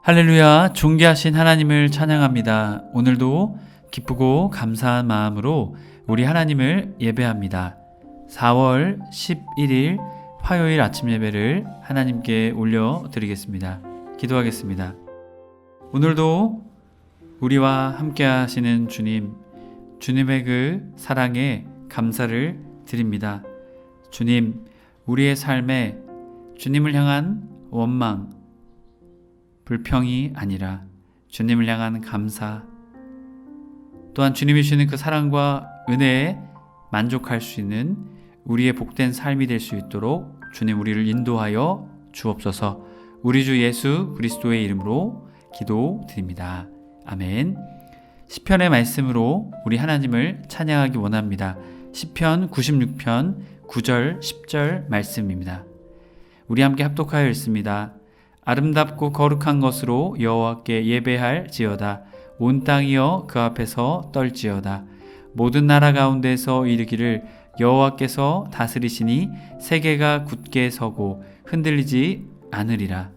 할렐루야, 존귀하신 하나님을 찬양합니다. 오늘도 기쁘고 감사한 마음으로 우리 하나님을 예배합니다. 4월 11일 화요일 아침 예배를 하나님께 올려드리겠습니다. 기도하겠습니다. 오늘도 우리와 함께 하시는 주님, 주님의 그 사랑에 감사를 드립니다. 주님, 우리의 삶에 주님을 향한 원망, 불평이 아니라 주님을 향한 감사, 또한 주님이 주시는 그 사랑과 은혜에 만족할 수 있는 우리의 복된 삶이 될 수 있도록 주님 우리를 인도하여 주옵소서. 우리 주 예수 그리스도의 이름으로 기도드립니다. 아멘. 시편의 말씀으로 우리 하나님을 찬양하기 원합니다. 시편 96편 9절 10절 말씀입니다. 우리 함께 합독하여 읽습니다. 아름답고 거룩한 것으로 여호와께 예배할지어다. 온 땅이여 그 앞에서 떨지어다. 모든 나라 가운데서 이르기를 여호와께서 다스리시니 세계가 굳게 서고 흔들리지 않으리라.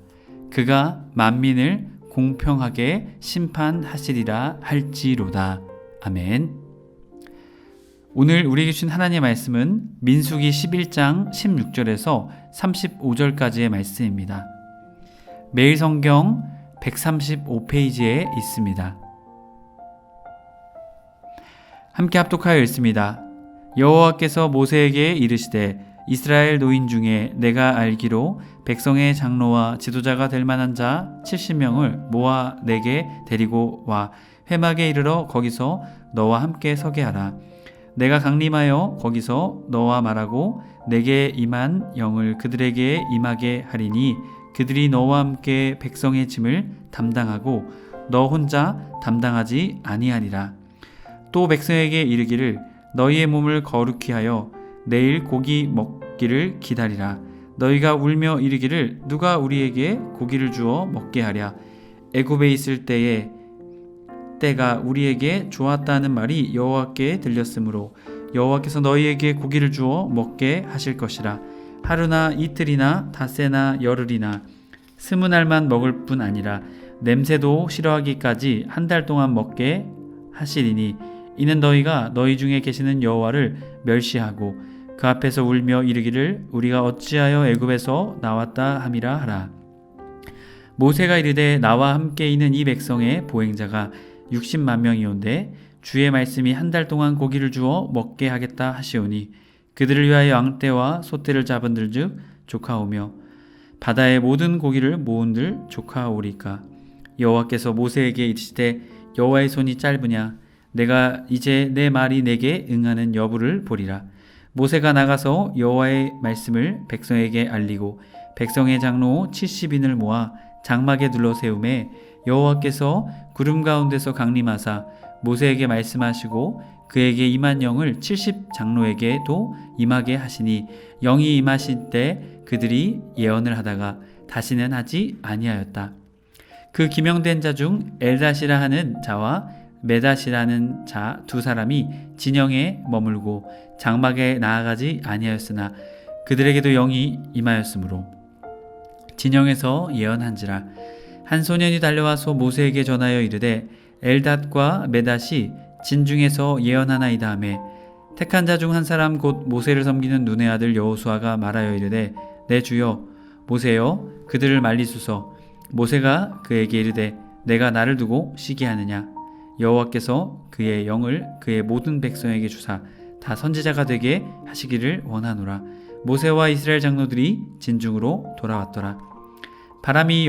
그가 만민을 공평하게 심판하시리라 할지로다. 아멘. 오늘 우리에게 주신 하나님의 말씀은 민수기 11장 16절에서 35절까지의 말씀입니다. 매일 성경 135페이지에 있습니다. 함께 합독하여 읽습니다. 여호와께서 모세에게 이르시되 이스라엘 노인 중에 내가 알기로 백성의 장로와 지도자가 될 만한 자 70명을 모아 내게 데리고 와 회막에 이르러 거기서 너와 함께 서게 하라. 내가 강림하여 거기서 너와 말하고 내게 임한 영을 그들에게 임하게 하리니 그들이 너와 함께 백성의 짐을 담당하고 너 혼자 담당하지 아니하리라. 또 백성에게 이르기를 너희의 몸을 거룩히 하여 내일 고기 먹기를 기다리라. 너희가 울며 이르기를 누가 우리에게 고기를 주어 먹게 하랴. 애굽에 있을 때가 우리에게 좋았다는 말이 여호와께 들렸으므로 여호와께서 너희에게 고기를 주어 먹게 하실 것이라. 하루나 이틀이나 닷새나 열흘이나 20날만 먹을 뿐 아니라 냄새도 싫어하기까지 한 달 동안 먹게 하시리니 이는 너희가 너희 중에 계시는 여호와를 멸시하고 그 앞에서 울며 이르기를 우리가 어찌하여 애굽에서 나왔다 함이라 하라. 모세가 이르되 나와 함께 있는 이 백성의 보행자가 60만 명이온데 주의 말씀이 한 달 동안 고기를 주어 먹게 하겠다 하시오니 그들을 위하여 양떼와 소떼를 잡은들즉 조카오며 바다의 모든 고기를 모은들 조카오리까. 여호와께서 모세에게 이르시되 여호와의 손이 짧으냐 내가 이제 내 말이 내게 응하는 여부를 보리라. 모세가 나가서 여호와의 말씀을 백성에게 알리고 백성의 장로 70인을 모아 장막에 둘러 세우매 여호와께서 구름 가운데서 강림하사 모세에게 말씀하시고 그에게 임한 영을 70장로에게도 임하게 하시니 영이 임하실 때 그들이 예언을 하다가 다시는 하지 아니하였다. 그 기명된 자 중 엘닷이라 하는 자와 메닷이라는 자 두 사람이 진영에 머물고 장막에 나아가지 아니하였으나 그들에게도 영이 임하였으므로 진영에서 예언한지라. 한 소년이 달려와서 모세에게 전하여 이르되 엘닷과 메닷이 진중에서 예언하나이다 하매 택한 자 중 한 사람 곧 모세를 섬기는 눈의 아들 여호수아가 말하여 이르되 내 주여 모세여 그들을 말리소서. 모세가 그에게 이르되 내가 나를 두고 쉬게 하느냐. 여호와께서 그의 영을 그의 모든 백성에게 주사 다 선지자가 되게 하시기를 원하노라. 모세와 이스라엘 장로들이 진중으로 돌아왔더라. 바람이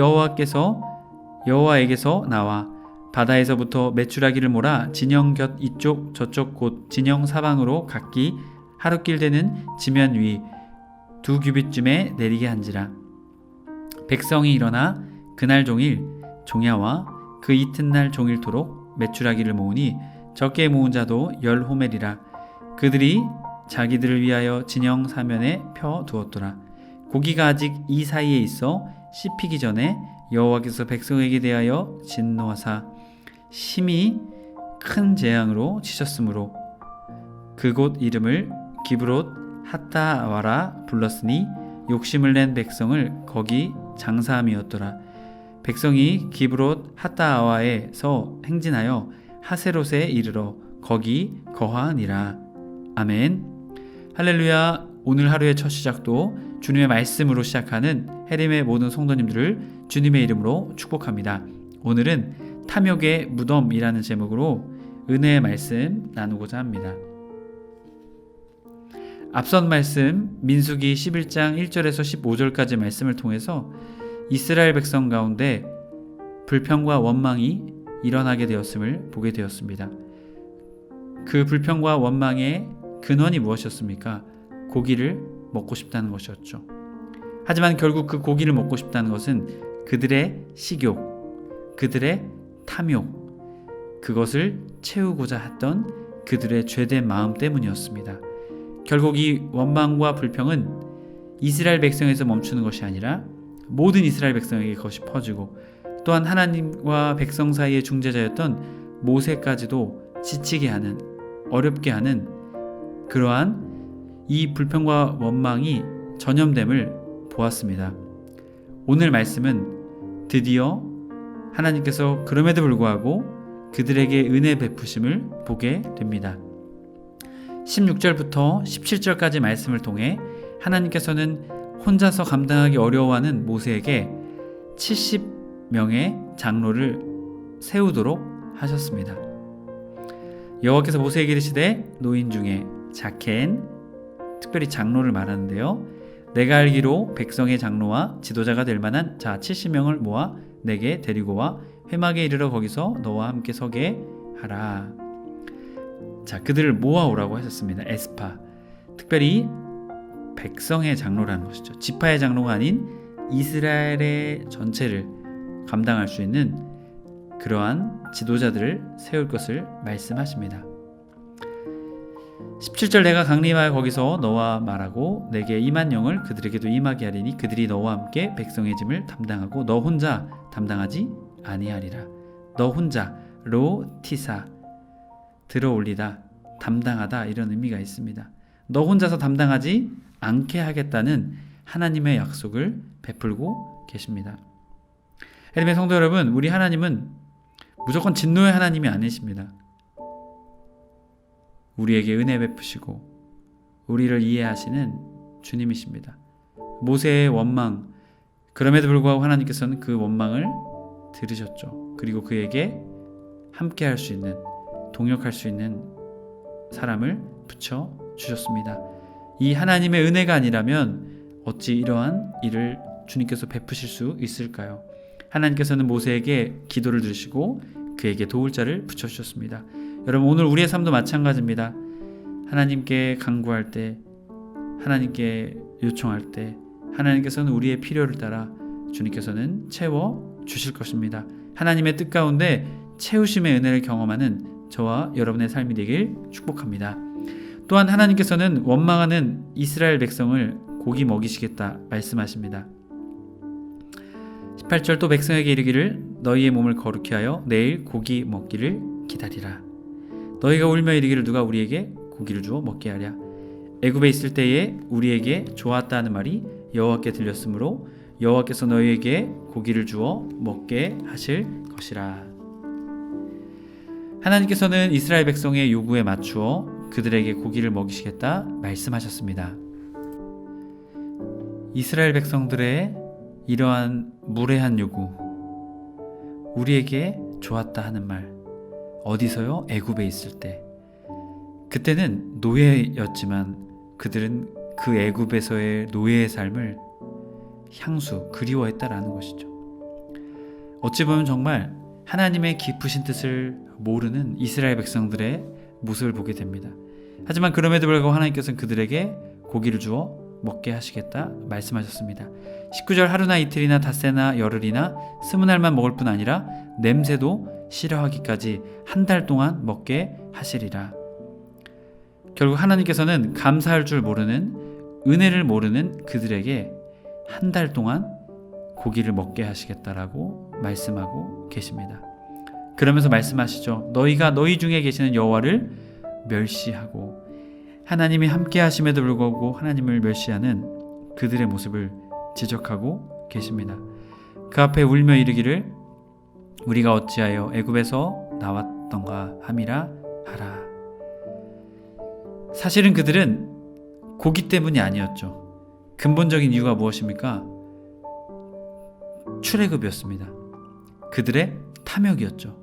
여호와에게서 나와 바다에서부터 메추라기를 몰아 진영 곁 이쪽 저쪽 곧 진영 사방으로 각기 하루길 되는 지면 위 2규빗쯤에 내리게 한지라. 백성이 일어나 그날 종일 종야와 그 이튿날 종일토록 메추라기를 모으니 적게 모은 자도 10호멜이라. 그들이 자기들을 위하여 진영 사면에 펴 두었더라. 고기가 아직 이 사이에 있어 씹히기 전에 여호와께서 백성에게 대하여 진노하사 심히 큰 재앙으로 치셨으므로 그곳 이름을 기브롯 핫다와라 불렀으니 욕심을 낸 백성을 거기 장사함이었더라. 백성이 기브롯 핫다아와에서 행진하여 하세롯에 이르러 거기 거하니라. 아멘. 할렐루야. 오늘 하루의 첫 시작도 주님의 말씀으로 시작하는 해림의 모든 성도님들을 주님의 이름으로 축복합니다. 오늘은 탐욕의 무덤이라는 제목으로 은혜의 말씀 나누고자 합니다. 앞선 말씀 민수기 11장 1절에서 15절까지 말씀을 통해서 이스라엘 백성 가운데 불평과 원망이 일어나게 되었음을 보게 되었습니다. 그 불평과 원망의 근원이 무엇이었습니까? 고기를 먹고 싶다는 것이었죠. 하지만 결국 그 고기를 먹고 싶다는 것은 그들의 식욕, 그들의 탐욕, 그것을 채우고자 했던 그들의 죄된 마음 때문이었습니다. 결국 이 원망과 불평은 이스라엘 백성에서 멈추는 것이 아니라 모든 이스라엘 백성에게 그것이 퍼지고, 또한 하나님과 백성 사이의 중재자였던 모세까지도 지치게 하는, 어렵게 하는 그러한 이 불평과 원망이 전염됨을 보았습니다. 오늘 말씀은 드디어 하나님께서 그럼에도 불구하고 그들에게 은혜 베푸심을 보게 됩니다. 16절부터 17절까지 말씀을 통해 하나님께서는 혼자서 감당하기 어려워하는 모세에게 70명의 장로를 세우도록 하셨습니다. 여호와께서 모세에게 이르시되 노인 중에 자켄, 특별히 장로를 말하는데요, 내가 알기로 백성의 장로와 지도자가 될 만한 자 70명을 모아 내게 데리고 와 회막에 이르러 거기서 너와 함께 서게 하라. 자, 그들을 모아오라고 하셨습니다. 에스파, 특별히 백성의 장로라는 것이죠. 지파의 장로가 아닌 이스라엘의 전체를 감당할 수 있는 그러한 지도자들을 세울 것을 말씀하십니다. 17절 내가 강림하여 거기서 너와 말하고 내게 임한 영을 그들에게도 임하게 하리니 그들이 너와 함께 백성의 짐을 담당하고 너 혼자 담당하지 아니하리라. 너 혼자 로티사, 들어올리다, 담당하다, 이런 의미가 있습니다. 너 혼자서 담당하지 않게 하겠다는 하나님의 약속을 베풀고 계십니다. 해림의 성도 여러분, 우리 하나님은 무조건 진노의 하나님이 아니십니다. 우리에게 은혜 베푸시고 우리를 이해하시는 주님이십니다. 모세의 원망, 그럼에도 불구하고 하나님께서는 그 원망을 들으셨죠. 그리고 그에게 함께 할 수 있는, 동역할 수 있는 사람을 붙여 주셨습니다. 이 하나님의 은혜가 아니라면 어찌 이러한 일을 주님께서 베푸실 수 있을까요? 하나님께서는 모세에게 기도를 들으시고 그에게 도울 자를 붙여 주셨습니다. 여러분, 오늘 우리의 삶도 마찬가지입니다. 하나님께 간구할 때, 하나님께 요청할 때 하나님께서는 우리의 필요를 따라 주님께서는 채워 주실 것입니다. 하나님의 뜻 가운데 채우심의 은혜를 경험하는 저와 여러분의 삶이 되길 축복합니다. 또한 하나님께서는 원망하는 이스라엘 백성을 고기 먹이시겠다 말씀하십니다. 18절 또 백성에게 이르기를 너희의 몸을 거룩히 하여 내일 고기 먹기를 기다리라. 너희가 울며 이르기를 누가 우리에게 고기를 주어 먹게 하랴. 애굽에 있을 때에 우리에게 좋았다 하는 말이 여호와께 들렸으므로 여호와께서 너희에게 고기를 주어 먹게 하실 것이라. 하나님께서는 이스라엘 백성의 요구에 맞추어 그들에게 고기를 먹이시겠다 말씀하셨습니다. 이스라엘 백성들의 이러한 무례한 요구, 우리에게 좋았다 하는 말, 어디서요? 애굽에 있을 때. 그때는 노예였지만 그들은 그 애굽에서의 노예의 삶을 향수, 그리워했다라는 것이죠. 어찌 보면 정말 하나님의 깊으신 뜻을 모르는 이스라엘 백성들의 모습을 보게 됩니다. 하지만 그럼에도 불구하고 하나님께서는 그들에게 고기를 주어 먹게 하시겠다 말씀하셨습니다. 19절 하루나 이틀이나 닷새나 열흘이나 20날만 먹을 뿐 아니라 냄새도 싫어하기까지 한 달 동안 먹게 하시리라. 결국 하나님께서는 감사할 줄 모르는, 은혜를 모르는 그들에게 한 달 동안 고기를 먹게 하시겠다라고 말씀하고 계십니다. 그러면서 말씀하시죠. 너희가 너희 중에 계시는 여호와를 멸시하고, 하나님이 함께 하심에도 불구하고 하나님을 멸시하는 그들의 모습을 지적하고 계십니다. 그 앞에 울며 이르기를 우리가 어찌하여 애굽에서 나왔던가 함이라 하라. 사실은 그들은 고기 때문이 아니었죠. 근본적인 이유가 무엇입니까? 출애굽이었습니다. 그들의 탐욕이었죠.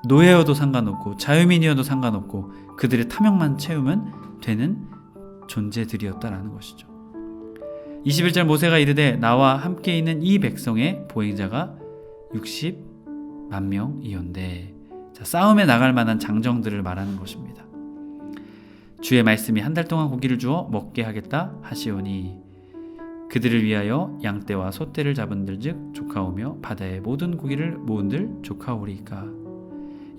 노예여도 상관없고 자유민이어도 상관없고 그들의 탐욕만 채우면 되는 존재들이었다라는 것이죠. 21절 모세가 이르되 나와 함께 있는 이 백성의 보행자가 60만 명이온대. 자, 싸움에 나갈 만한 장정들을 말하는 것입니다. 주의 말씀이 한 달 동안 고기를 주어 먹게 하겠다 하시오니 그들을 위하여 양떼와 소떼를 잡은들즉 조카오며 바다의 모든 고기를 모은들 조카오리이까.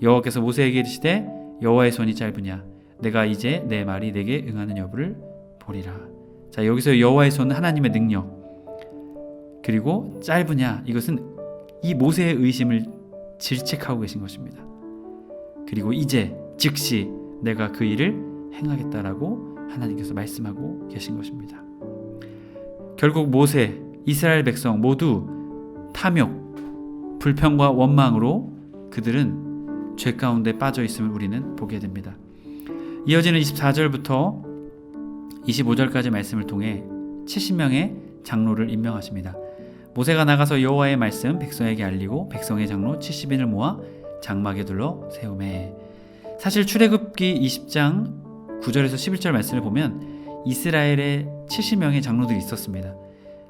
여호와께서 모세에게 이르시되 여호와의 손이 짧으냐 내가 이제 내 말이 내게 응하는 여부를 보리라. 자, 여기서 여호와의 손은 하나님의 능력, 그리고 짧으냐, 이것은 이 모세의 의심을 질책하고 계신 것입니다. 그리고 이제 즉시 내가 그 일을 행하겠다라고 하나님께서 말씀하고 계신 것입니다. 결국 모세, 이스라엘 백성 모두 탐욕, 불평과 원망으로 그들은 죄 가운데 빠져 있음을 우리는 보게 됩니다. 이어지는 24절부터 25절까지 말씀을 통해 70명의 장로를 임명하십니다. 모세가 나가서 여호와의 말씀 백성에게 알리고 백성의 장로 70인을 모아 장막에 둘러 세우매. 사실 출애굽기 20장 9절에서 11절 말씀을 보면 이스라엘에 70명의 장로들이 있었습니다.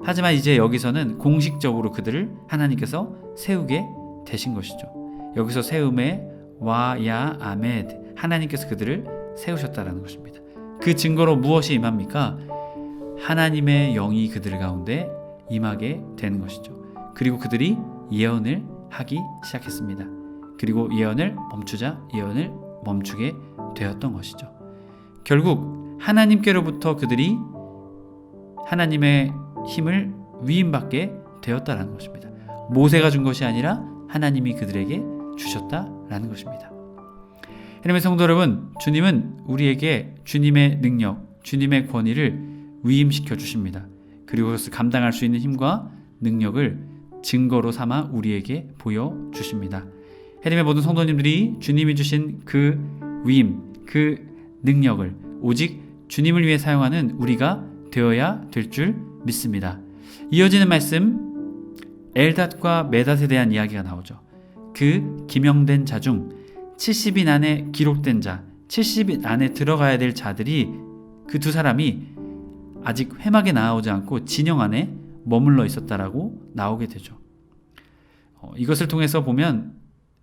하지만 이제 여기서는 공식적으로 그들을 하나님께서 세우게 되신 것이죠. 여기서 세움에 와야 아메드, 하나님께서 그들을 세우셨다라는 것입니다. 그 증거로 무엇이 임합니까? 하나님의 영이 그들 가운데 임하게 되는 것이죠. 그리고 그들이 예언을 하기 시작했습니다. 그리고 예언을 멈추자 예언을 멈추게 되었던 것이죠. 결국 하나님께로부터 그들이 하나님의 힘을 위임받게 되었다라는 것입니다. 모세가 준 것이 아니라 하나님이 그들에게 주셨다라는 것입니다. 하나님의 성도 여러분, 주님은 우리에게 주님의 능력, 주님의 권위를 위임시켜 주십니다. 그리고 그것을 감당할 수 있는 힘과 능력을 증거로 삼아 우리에게 보여주십니다. 하나님의 모든 성도님들이 주님이 주신 그 위임, 그 능력을 오직 주님을 위해 사용하는 우리가 되어야 될 줄 믿습니다. 이어지는 말씀, 엘닷과 메닷에 대한 이야기가 나오죠. 그 기명된 자 중 70인 안에 기록된 자, 70인 안에 들어가야 될 자들이 그 두 사람이 아직 회막에 나오지 않고 진영 안에 머물러 있었다라고 나오게 되죠. 이것을 통해서 보면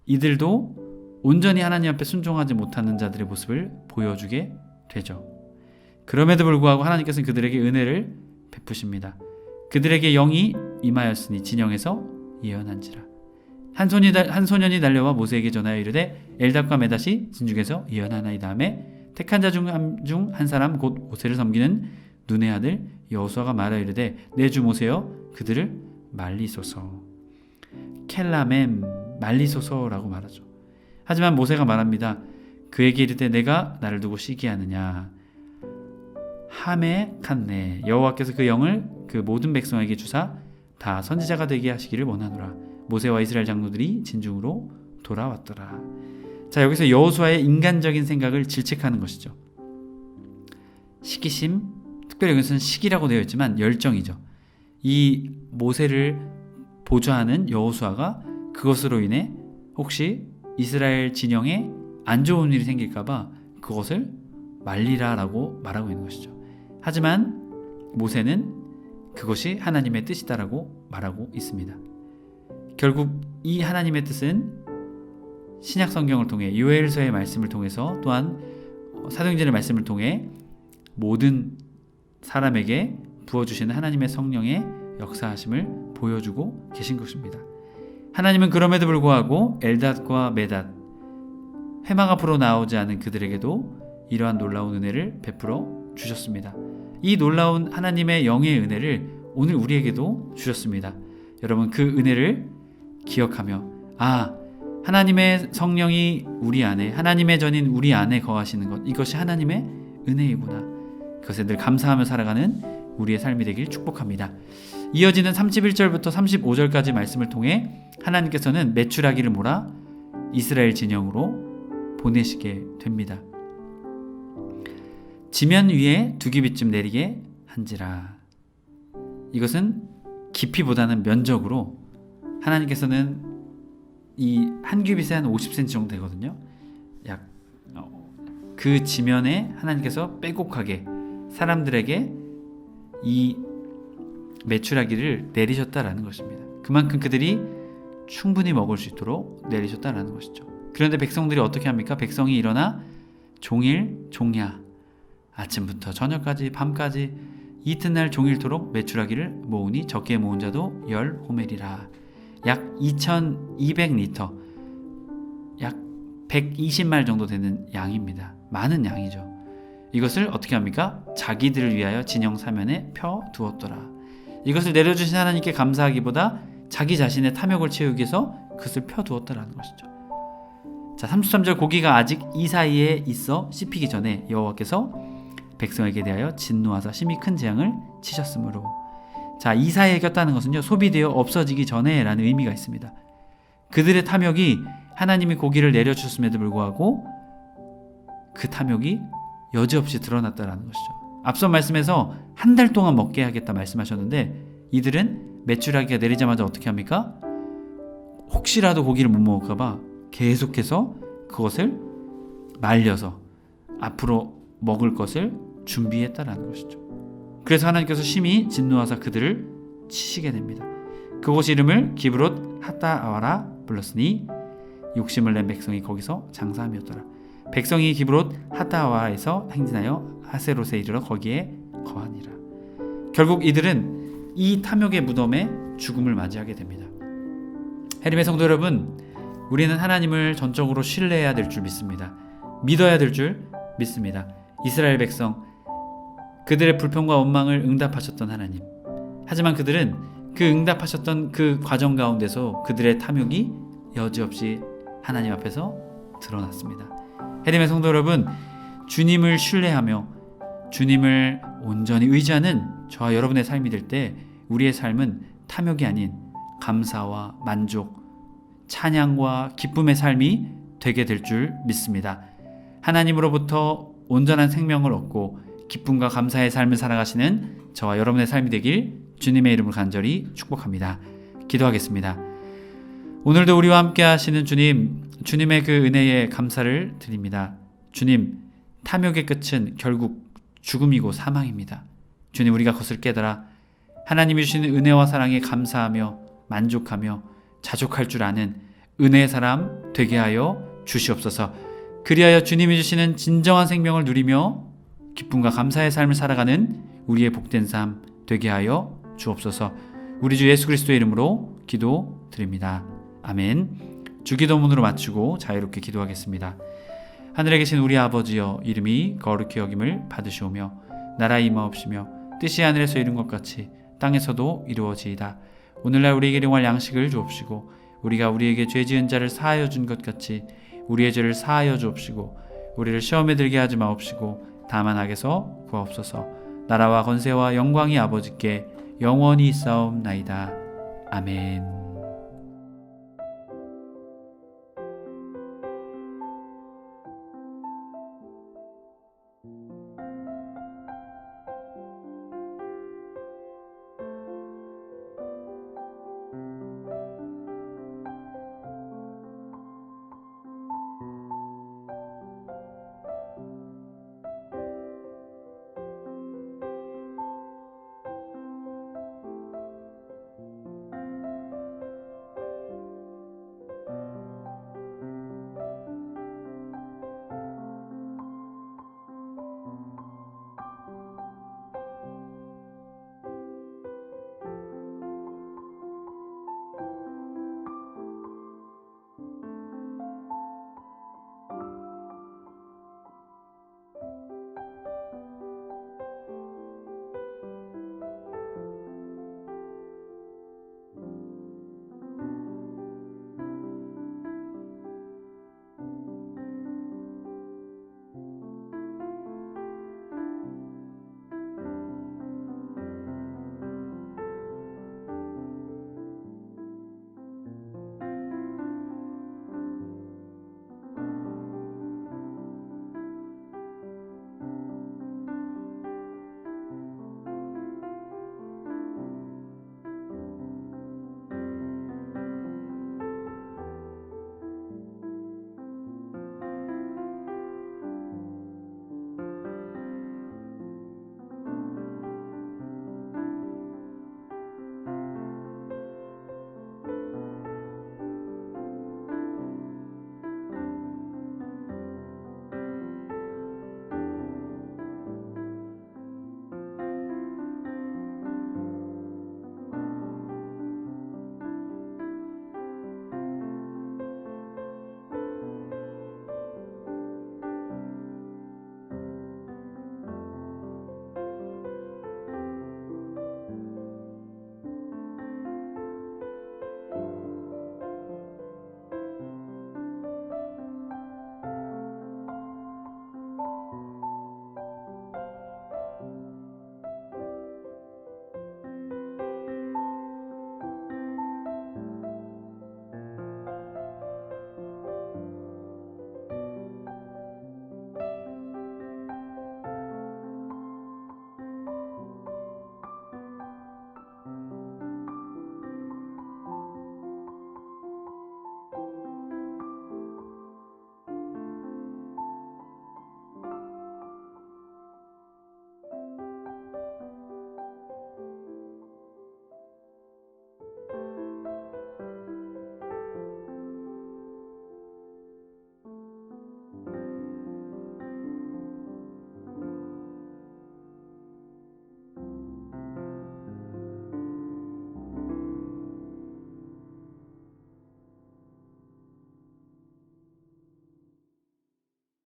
이들도 온전히 하나님 앞에 순종하지 못하는 자들의 모습을 보여주게 되죠. 그럼에도 불구하고 하나님께서는 그들에게 은혜를 베푸십니다. 그들에게 영이 임하였으니 진영에서 예언한지라. 한 소년이 달려와 모세에게 전하여 이르되 엘닷과 메닷이 진중에서 예언하나이다 하매 택한 자 중 한 사람 곧 모세를 섬기는 눈의 아들 여호수아가 말하여 이르되 내 주 모세여 그들을 말리소서. 켈라멤, 말리소서라고 말하죠. 하지만 모세가 말합니다. 그에게 이르되 내가 나를 두고 시기하느냐. 하메 칸네, 여호와께서 그 영을 그 모든 백성에게 주사 다 선지자가 되게 하시기를 원하노라. 모세와 이스라엘 장로들이 진중으로 돌아왔더라. 자, 여기서 여호수아의 인간적인 생각을 질책하는 것이죠. 시기심, 특별히 여기서는 시기라고 되어 있지만 열정이죠. 이 모세를 보좌하는 여호수아가 그것으로 인해 혹시 이스라엘 진영에 안 좋은 일이 생길까봐 그것을 말리라라고 말하고 있는 것이죠. 하지만 모세는 그것이 하나님의 뜻이다라고 말하고 있습니다. 결국 이 하나님의 뜻은 신약 성경을 통해 요엘서의 말씀을 통해서 또한 사도행전의 말씀을 통해 모든 사람에게 부어주시는 하나님의 성령의 역사하심을 보여주고 계신 것입니다. 하나님은 그럼에도 불구하고 엘닷과 메닷, 회막 앞으로 나오지 않은 그들에게도 이러한 놀라운 은혜를 베풀어 주셨습니다. 이 놀라운 하나님의 영의 은혜를 오늘 우리에게도 주셨습니다. 여러분, 그 은혜를 기억하며 하나님의 성령이 우리 안에, 하나님의 전인 우리 안에 거하시는 것, 이것이 하나님의 은혜이구나. 그것에 늘 감사하며 살아가는 우리의 삶이 되길 축복합니다. 이어지는 31절부터 35절까지 말씀을 통해 하나님께서는 메추라기를 몰아 이스라엘 진영으로 보내시게 됩니다. 지면 위에 2규빗쯤 내리게 한지라. 이것은 깊이보다는 면적으로 하나님께서는 이 한 규빗에 한 50cm 정도 되거든요. 약 그 지면에 하나님께서 빼곡하게 사람들에게 이 메추라기를 내리셨다라는 것입니다. 그만큼 그들이 충분히 먹을 수 있도록 내리셨다라는 것이죠. 그런데 백성들이 어떻게 합니까? 백성이 일어나 종일 종야, 아침부터 저녁까지 밤까지 이튿날 종일토록 메추라기를 모으니 적게 모은 자도 10호멜이라. 약 2200리터, 약 120말 정도 되는 양입니다. 많은 양이죠. 이것을 어떻게 합니까? 자기들을 위하여 진영 사면에 펴 두었더라. 이것을 내려주신 하나님께 감사하기보다 자기 자신의 탐욕을 채우기 위해서 그것을 펴 두었다라는 것이죠. 자, 33절 고기가 아직 이 사이에 있어 씹히기 전에 여호와께서 백성에게 대하여 진노하사 심히 큰 재앙을 치셨으므로. 자, 이 사이에 꼈다는 것은요, 소비되어 없어지기 전에 라는 의미가 있습니다. 그들의 탐욕이 하나님이 고기를 내려주셨음에도 불구하고 그 탐욕이 여지없이 드러났다라는 것이죠. 앞선 말씀에서 한 달 동안 먹게 하겠다 말씀하셨는데 이들은 메추라기가 내리자마자 어떻게 합니까? 혹시라도 고기를 못 먹을까봐 계속해서 그것을 말려서 앞으로 먹을 것을 준비했다라는 것이죠. 그래서 하나님께서 심히 진노하사 그들을 치시게 됩니다. 그곳 이름을 기브롯 핫다아와라 불렀으니 욕심을 낸 백성이 거기서 장사함이었더라. 백성이 기브롯 핫다아와에서 행진하여 하세롯에 이르러 거기에 거하니라. 결국 이들은 이 탐욕의 무덤에 죽음을 맞이하게 됩니다. 해림의 성도 여러분, 우리는 하나님을 전적으로 신뢰해야 될 줄 믿습니다. 믿어야 될 줄 믿습니다. 이스라엘 백성, 그들의 불평과 원망을 응답하셨던 하나님. 하지만 그들은 그 응답하셨던 그 과정 가운데서 그들의 탐욕이 여지없이 하나님 앞에서 드러났습니다. 해림의 성도 여러분, 주님을 신뢰하며 주님을 온전히 의지하는 저와 여러분의 삶이 될 때 우리의 삶은 탐욕이 아닌 감사와 만족, 찬양과 기쁨의 삶이 되게 될 줄 믿습니다. 하나님으로부터 온전한 생명을 얻고 기쁨과 감사의 삶을 살아가시는 저와 여러분의 삶이 되길 주님의 이름으로 간절히 축복합니다. 기도하겠습니다. 오늘도 우리와 함께 하시는 주님, 주님의 그 은혜에 감사를 드립니다. 주님, 탐욕의 끝은 결국 죽음이고 사망입니다. 주님, 우리가 그것을 깨달아 하나님이 주시는 은혜와 사랑에 감사하며 만족하며 자족할 줄 아는 은혜의 사람 되게 하여 주시옵소서. 그리하여 주님이 주시는 진정한 생명을 누리며 기쁨과 감사의 삶을 살아가는 우리의 복된 삶 되게 하여 주옵소서. 우리 주 예수 그리스도의 이름으로 기도드립니다. 아멘. 주기도문으로 마치고 자유롭게 기도하겠습니다. 하늘에 계신 우리 아버지여, 이름이 거룩히 여김을 받으시오며 나라의 임하옵시며 뜻이 하늘에서 이룬 것 같이 땅에서도 이루어지이다. 오늘날 우리에게 일용할 양식을 주옵시고 우리가 우리에게 죄 지은 자를 사하여 준 것 같이 우리의 죄를 사하여 주옵시고 우리를 시험에 들게 하지 마옵시고 다만 악에서 구하옵소서. 나라와 권세와 영광이 아버지께 영원히 있사옵나이다. 아멘.